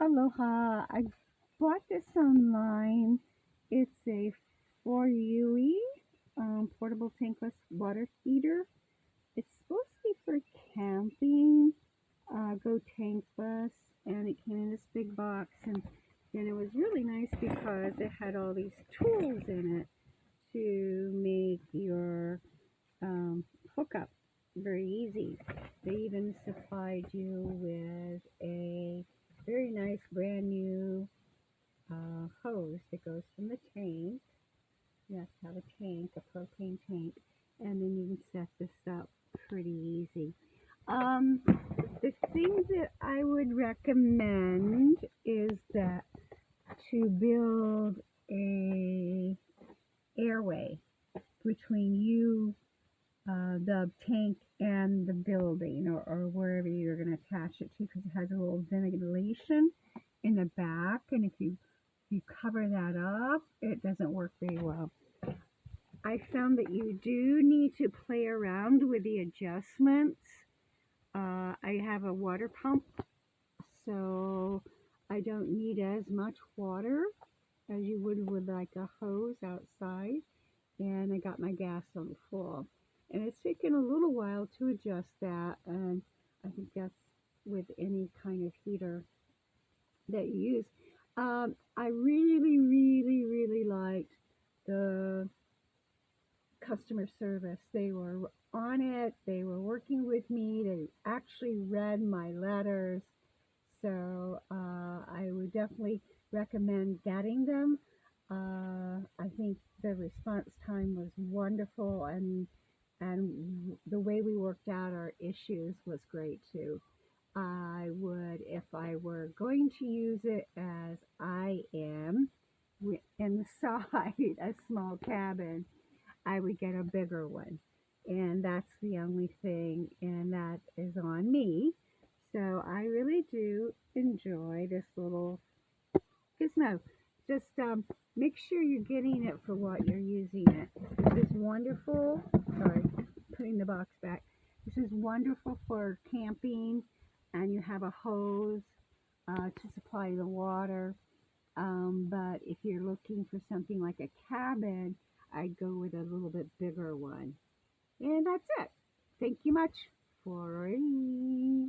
Aloha. I bought this online. It's a Foruee portable tankless water heater. It's supposed to be for camping, go tankless, and it came in this big box. And it was really nice because it had all these tools in it to make your hookup very easy. They even supplied you with a very nice brand new hose that goes from the tank. You have to have a tank, a propane tank, and then you can set this up pretty easy. Um, the thing that I would recommend is that to build a airway between you, the tank, and the building, or wherever you're going to attach it to, because it has a little ventilation in the back, and if you cover that up, it doesn't work very well. I found that you do need to play around with the adjustments. I have a water pump, so I don't need as much water as you would with like a hose outside. And I got my gas on full. And it's taken a little while to adjust that, and I think that's with any kind of heater that you use. I really, really, really liked the customer service. They were on it, they were working with me, they actually read my letters. So I would definitely recommend getting them. I think the response time was wonderful, and the way we worked out our issues was great too. I would, if I were going to use it as I am inside a small cabin, I would get a bigger one. And that's the only thing, and that is on me. So I really do enjoy this little gizmo. Just make sure you're getting it for what you're using it. This is wonderful. Sorry, putting the box back. This is wonderful for camping, and you have a hose to supply the water. But if you're looking for something like a cabin, I'd go with a little bit bigger one. And that's it. Thank you much. Foruee.